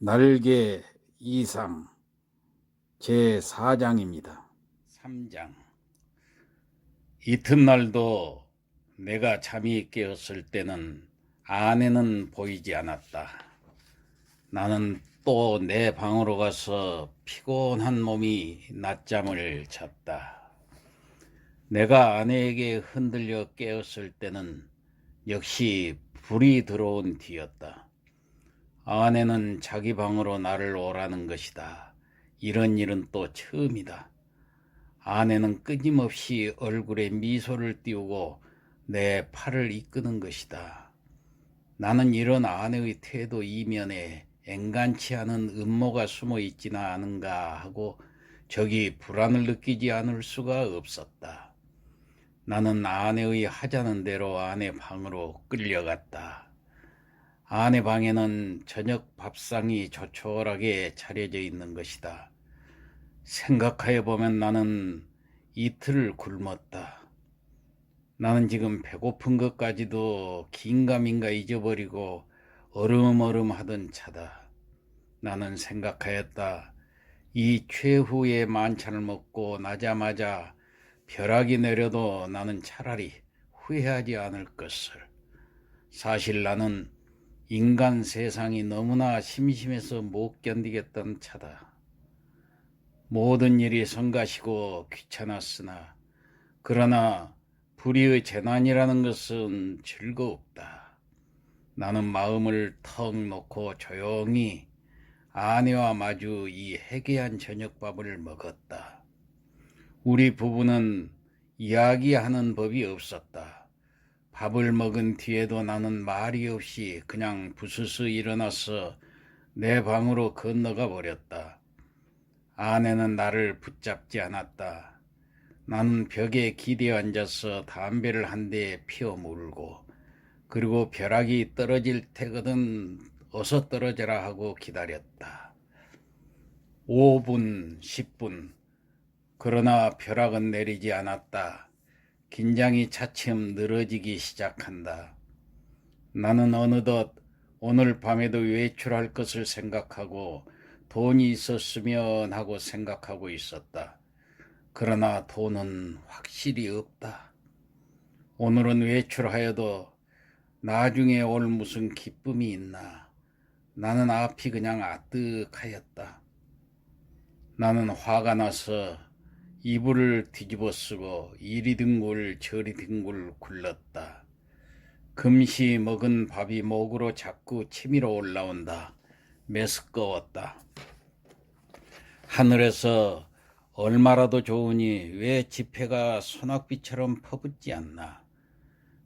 날개 이상 제4장입니다. 3장. 이튿날도 내가 잠이 깨었을 때는 아내는 보이지 않았다. 나는 또 내 방으로 가서 피곤한 몸이 낮잠을 잤다. 내가 아내에게 흔들려 깨었을 때는 역시 불이 들어온 뒤였다. 아내는 자기 방으로 나를 오라는 것이다. 이런 일은 또 처음이다. 아내는 끊임없이 얼굴에 미소를 띄우고 내 팔을 이끄는 것이다. 나는 이런 아내의 태도 이면에 엔간치 않은 음모가 숨어 있지는 않은가 하고 저기 불안을 느끼지 않을 수가 없었다. 나는 아내의 하자는 대로 아내 방으로 끌려갔다. 아내 방에는 저녁 밥상이 조촐하게 차려져 있는 것이다. 생각해 보면 나는 이틀을 굶었다. 나는 지금 배고픈 것까지도 긴가민가 잊어버리고 얼음얼음하던 차다. 나는 생각하였다. 이 최후의 만찬을 먹고 나자마자 벼락이 내려도 나는 차라리 후회하지 않을 것을. 사실 나는 인간 세상이 너무나 심심해서 못 견디겠던 차다. 모든 일이 성가시고 귀찮았으나 그러나 불의의 재난이라는 것은 즐거웠다. 나는 마음을 턱 놓고 조용히 아내와 마주 이 해괴한 저녁밥을 먹었다. 우리 부부는 이야기하는 법이 없었다. 밥을 먹은 뒤에도 나는 말이 없이 그냥 부스스 일어나서 내 방으로 건너가 버렸다. 아내는 나를 붙잡지 않았다. 나는 벽에 기대 앉아서 담배를 한 대 피워 물고 그리고 벼락이 떨어질 테거든 어서 떨어져라 하고 기다렸다. 5분, 10분. 그러나 벼락은 내리지 않았다. 긴장이 차츰 늘어지기 시작한다. 나는 어느덧 오늘 밤에도 외출할 것을 생각하고 돈이 있었으면 하고 생각하고 있었다. 그러나 돈은 확실히 없다. 오늘은 외출하여도 나중에 올 무슨 기쁨이 있나. 나는 앞이 그냥 아뜩하였다. 나는 화가 나서 이불을 뒤집어 쓰고 이리 뒹굴 저리 뒹굴 굴렀다. 금시 먹은 밥이 목으로 자꾸 치밀어 올라온다. 메스꺼웠다. 하늘에서 얼마라도 좋으니 왜 지폐가 소낙비처럼 퍼붓지 않나.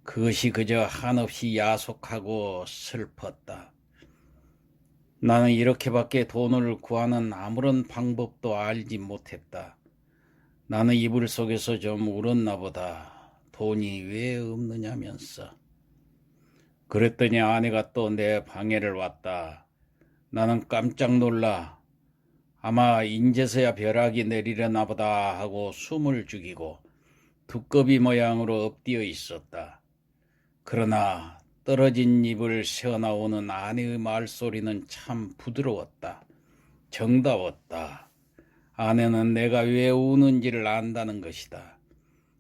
그것이 그저 한없이 야속하고 슬펐다. 나는 이렇게밖에 돈을 구하는 아무런 방법도 알지 못했다. 나는 이불 속에서 좀 울었나 보다. 돈이 왜 없느냐면서. 그랬더니 아내가 또 내 방해를 왔다. 나는 깜짝 놀라 아마 인제서야 벼락이 내리려나 보다 하고 숨을 죽이고 두꺼비 모양으로 엎드려 있었다. 그러나 떨어진 입을 새어나오는 아내의 말소리는 참 부드러웠다. 정다웠다. 아내는 내가 왜 우는지를 안다는 것이다.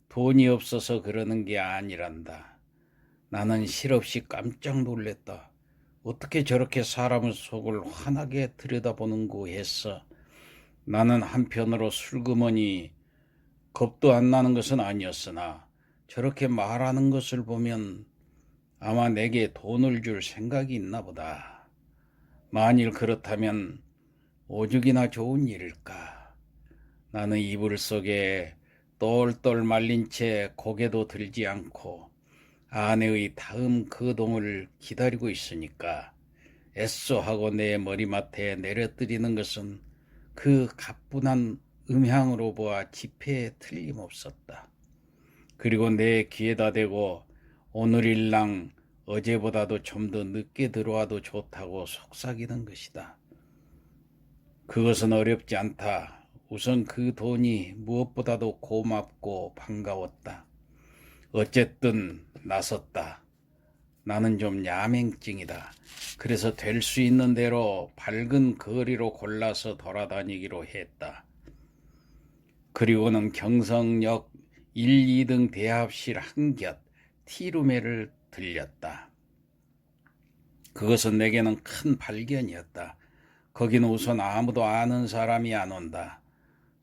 돈이 없어서 그러는 게 아니란다. 나는 실없이 깜짝 놀랐다. 어떻게 저렇게 사람의 속을 환하게 들여다보는고 했어. 나는 한편으로 슬그머니 겁도 안 나는 것은 아니었으나 저렇게 말하는 것을 보면 아마 내게 돈을 줄 생각이 있나 보다. 만일 그렇다면 오죽이나 좋은 일일까. 나는 이불 속에 똘똘 말린 채 고개도 들지 않고 아내의 다음 거동을 기다리고 있으니까 애써하고 내 머리맡에 내려뜨리는 것은 그 가뿐한 음향으로 보아 지폐에 틀림없었다. 그리고 내 귀에다 대고 오늘일랑 어제보다도 좀 더 늦게 들어와도 좋다고 속삭이는 것이다. 그것은 어렵지 않다. 우선 그 돈이 무엇보다도 고맙고 반가웠다. 어쨌든 나섰다. 나는 좀 야맹증이다. 그래서 될 수 있는 대로 밝은 거리로 골라서 돌아다니기로 했다. 그리고는 경성역 1, 2등 대합실 한곁 티룸에를 들렸다. 그것은 내게는 큰 발견이었다. 거기는 우선 아무도 아는 사람이 안 온다.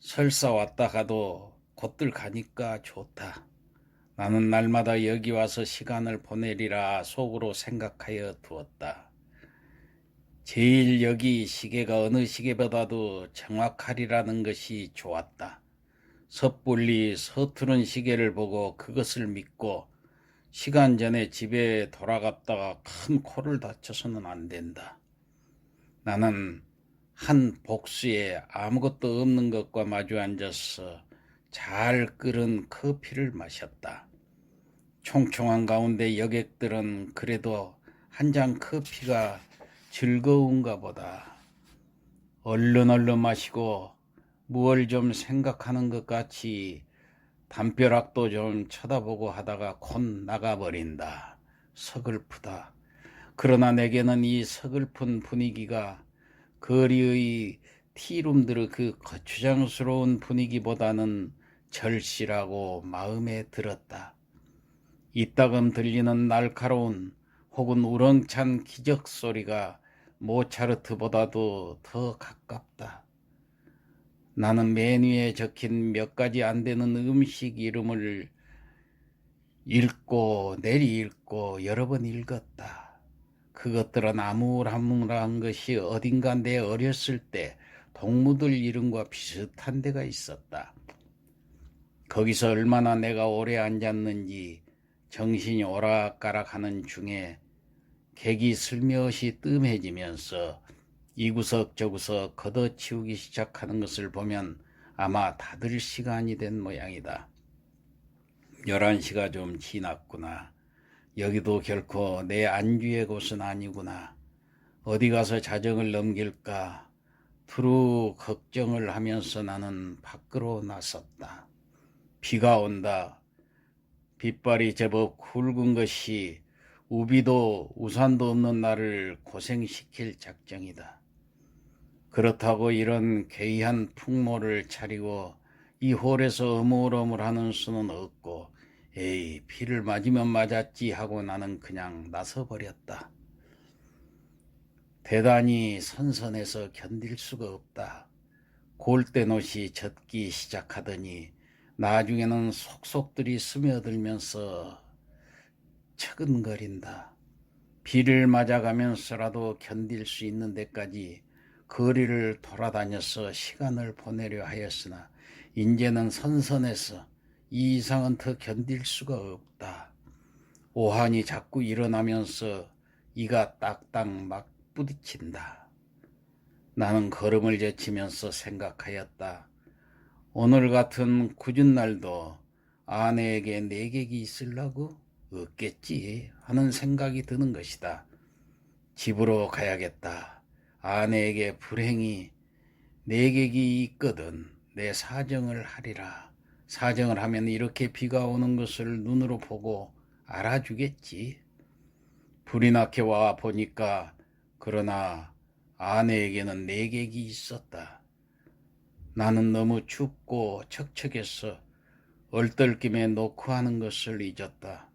설사 왔다 가도 곧들 가니까 좋다. 나는 날마다 여기 와서 시간을 보내리라 속으로 생각하여 두었다. 제일 여기 시계가 어느 시계보다도 정확하리라는 것이 좋았다. 섣불리 서투른 시계를 보고 그것을 믿고 시간 전에 집에 돌아갔다가 큰 코를 다쳐서는 안 된다. 나는 한 복수에 아무것도 없는 것과 마주 앉아서 잘 끓은 커피를 마셨다. 총총한 가운데 여객들은 그래도 한 잔 커피가 즐거운가 보다. 얼른 마시고 무얼 좀 생각하는 것 같이 담벼락도 좀 쳐다보고 하다가 곧 나가버린다. 서글프다. 그러나 내게는 이 서글픈 분위기가 거리의 티룸들의 그 거추장스러운 분위기보다는 절실하고 마음에 들었다. 이따금 들리는 날카로운 혹은 우렁찬 기적 소리가 모차르트보다도 더 가깝다. 나는 메뉴에 적힌 몇 가지 안 되는 음식 이름을 읽고 내리 읽고 여러 번 읽었다. 그것들은 아무랑한 것이 어딘가 내 어렸을 때 동무들 이름과 비슷한 데가 있었다. 거기서 얼마나 내가 오래 앉았는지 정신이 오락가락하는 중에 객이 슬며시 뜸해지면서 이구석 저구석 걷어치우기 시작하는 것을 보면 아마 닫을 시간이 된 모양이다. 11시가 좀 지났구나. 여기도 결코 내 안주의 곳은 아니구나. 어디 가서 자정을 넘길까 두루 걱정을 하면서 나는 밖으로 나섰다. 비가 온다. 빗발이 제법 굵은 것이 우비도 우산도 없는 나를 고생시킬 작정이다. 그렇다고 이런 괴이한 풍모를 차리고 이 홀에서 어물어물하는 수는 없고 에이 비를 맞으면 맞았지 하고 나는 그냥 나서버렸다. 대단히 선선해서 견딜 수가 없다. 골대노시 젖기 시작하더니 나중에는 속속들이 스며들면서 처근거린다. 비를 맞아가면서라도 견딜 수 있는 데까지 거리를 돌아다녀서 시간을 보내려 하였으나 이제는 선선해서 이 이상은 더 견딜 수가 없다. 오한이 자꾸 일어나면서 이가 딱딱 막 부딪힌다. 나는 걸음을 제치면서 생각하였다. 오늘 같은 굳은 날도 아내에게 내객이 있으려고? 없겠지 하는 생각이 드는 것이다. 집으로 가야겠다. 아내에게 불행히 내객이 있거든 내 사정을 하리라. 사정을 하면 이렇게 비가 오는 것을 눈으로 보고 알아주겠지. 불이 나게 와 보니까 그러나 아내에게는 내객이 있었다. 나는 너무 춥고 척척해서 얼떨김에 놓고 하는 것을 잊었다.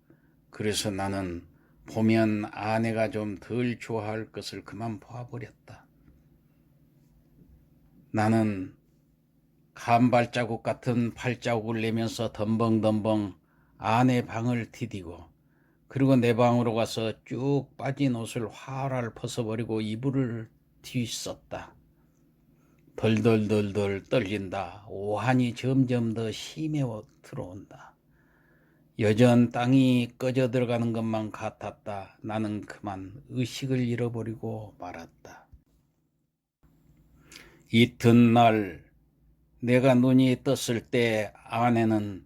그래서 나는 보면 아내가 좀 덜 좋아할 것을 그만 봐버렸다. 나는 간발자국 같은 발자국을 내면서 덤벙덤벙 아내 방을 디디고 그리고 내 방으로 가서 쭉 빠진 옷을 활활 벗어버리고 이불을 뒤썼다. 덜덜덜덜 떨린다. 오한이 점점 더 심해워 들어온다. 여전 땅이 꺼져 들어가는 것만 같았다. 나는 그만 의식을 잃어버리고 말았다. 이튿날 내가 눈이 떴을 때 아내는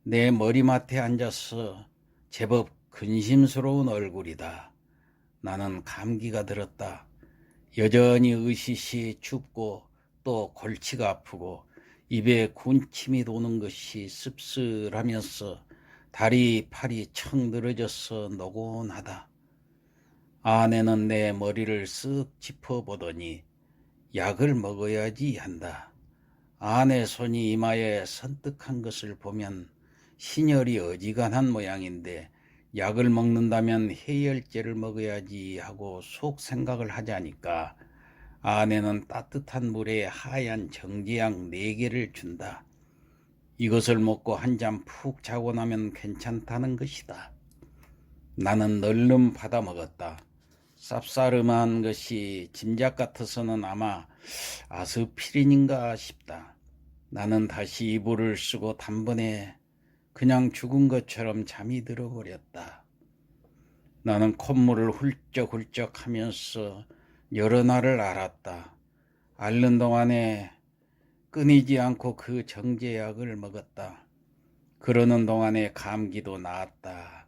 내 머리맡에 앉아서 제법 근심스러운 얼굴이다. 나는 감기가 들었다. 여전히 으시시 춥고 또 골치가 아프고 입에 군침이 도는 것이 씁쓸하면서 다리 팔이 청 늘어져서 노곤하다. 아내는 내 머리를 쓱 짚어보더니 약을 먹어야지 한다. 아내 손이 이마에 선뜩한 것을 보면 신혈이 어지간한 모양인데 약을 먹는다면 해열제를 먹어야지 하고 속 생각을 하자니까 아내는 따뜻한 물에 하얀 정제약 4개를 준다. 이것을 먹고 한 잠 푹 자고 나면 괜찮다는 것이다. 나는 얼른 받아 먹었다. 쌉싸름한 것이 짐작 같아서는 아마 아스피린인가 싶다. 나는 다시 이불을 쓰고 단번에 그냥 죽은 것처럼 잠이 들어버렸다. 나는 콧물을 훌쩍훌쩍 하면서 여러 날을 앓았다. 앓는 동안에 끊이지 않고 그 정제약을 먹었다. 그러는 동안에 감기도 나았다.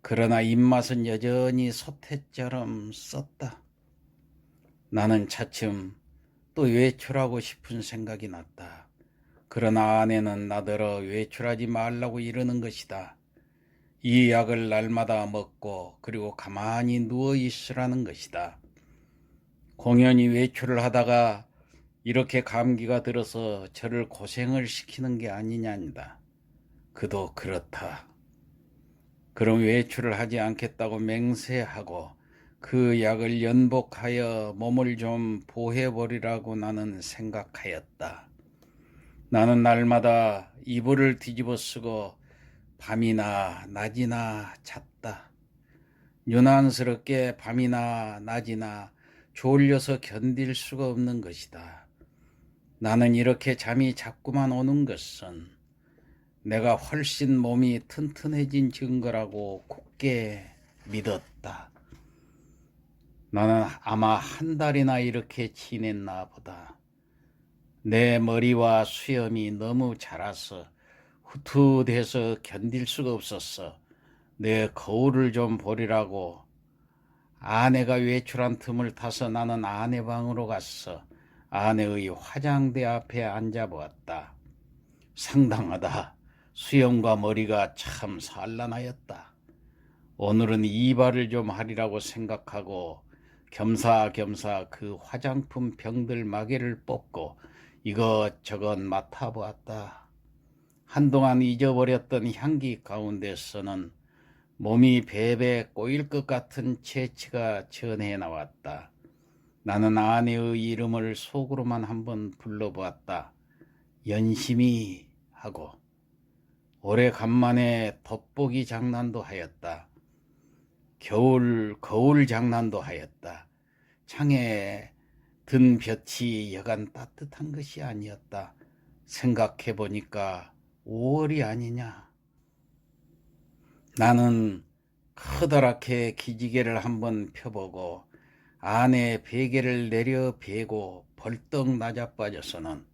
그러나 입맛은 여전히 소태처럼 썼다. 나는 차츰 또 외출하고 싶은 생각이 났다. 그러나 아내는 나더러 외출하지 말라고 이러는 것이다. 이 약을 날마다 먹고 그리고 가만히 누워 있으라는 것이다. 공연히 외출을 하다가 이렇게 감기가 들어서 저를 고생을 시키는 게 아니냐니다. 그도 그렇다. 그럼 외출을 하지 않겠다고 맹세하고 그 약을 연복하여 몸을 좀 보호해버리라고 나는 생각하였다. 나는 날마다 이불을 뒤집어 쓰고 밤이나 낮이나 잤다. 유난스럽게 밤이나 낮이나 졸려서 견딜 수가 없는 것이다. 나는 이렇게 잠이 자꾸만 오는 것은 내가 훨씬 몸이 튼튼해진 증거라고 굳게 믿었다. 나는 아마 한 달이나 이렇게 지냈나 보다. 내 머리와 수염이 너무 자라서 후투돼서 견딜 수가 없었어. 내 거울을 좀 보리라고 아내가 외출한 틈을 타서 나는 아내 방으로 갔어. 아내의 화장대 앞에 앉아보았다. 상당하다. 수염과 머리가 참 산란하였다. 오늘은 이발을 좀 하리라고 생각하고 겸사겸사 그 화장품 병들 마개를 뽑고 이것저것 맡아보았다. 한동안 잊어버렸던 향기 가운데서는 몸이 베베 꼬일 것 같은 체취가 전해 나왔다. 나는 아내의 이름을 속으로만 한번 불러보았다. 연심이 하고 오래간만에 돋보기 장난도 하였다. 거울 장난도 하였다. 창에 든 볕이 여간 따뜻한 것이 아니었다. 생각해보니까 5월이 아니냐. 나는 커다랗게 기지개를 한번 펴보고 아내 베개를 내려 베고 벌떡 낮아빠져서는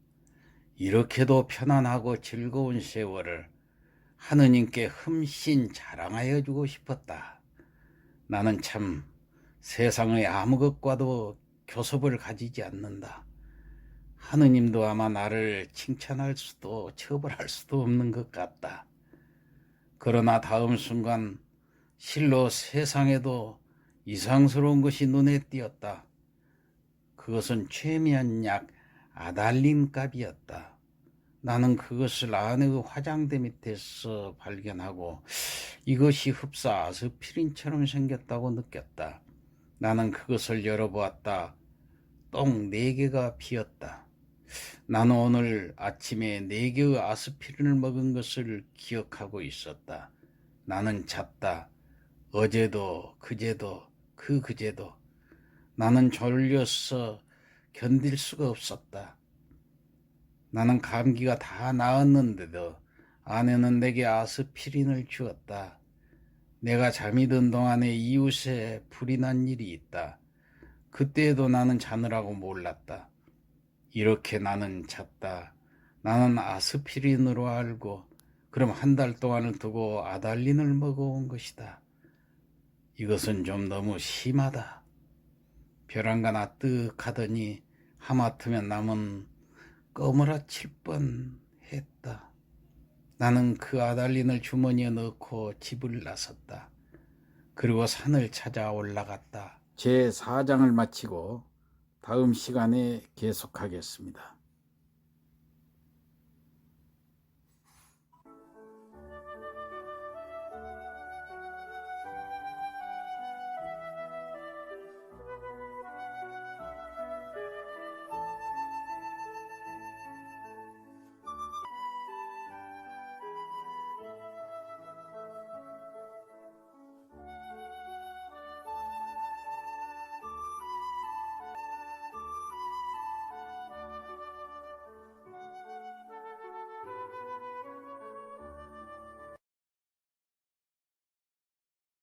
이렇게도 편안하고 즐거운 세월을 하느님께 흠씬 자랑하여 주고 싶었다. 나는 참 세상의 아무 것과도 교섭을 가지지 않는다. 하느님도 아마 나를 칭찬할 수도 처벌할 수도 없는 것 같다. 그러나 다음 순간 실로 세상에도 이상스러운 것이 눈에 띄었다. 그것은 최미한 약 아달린 값이었다. 나는 그것을 아내의 화장대 밑에서 발견하고 이것이 흡사 아스피린처럼 생겼다고 느꼈다. 나는 그것을 열어보았다. 똥 4개가 비었다. 나는 오늘 아침에 4개의 아스피린을 먹은 것을 기억하고 있었다. 나는 잤다. 어제도 그제도 그제도 나는 졸려서 견딜 수가 없었다. 나는 감기가 다 나았는데도 아내는 내게 아스피린을 주었다. 내가 잠이 든 동안에 이웃에 불이 난 일이 있다. 그때에도 나는 자느라고 몰랐다. 이렇게 나는 잤다. 나는 아스피린으로 알고 그럼 한 달 동안을 두고 아달린을 먹어온 것이다. 이것은 좀 너무 심하다. 벼랑간 아뜩하더니 하마터면 남은 꺼물어칠 뻔했다. 나는 그 아달린을 주머니에 넣고 집을 나섰다. 그리고 산을 찾아 올라갔다. 제 4장을 마치고 다음 시간에 계속하겠습니다.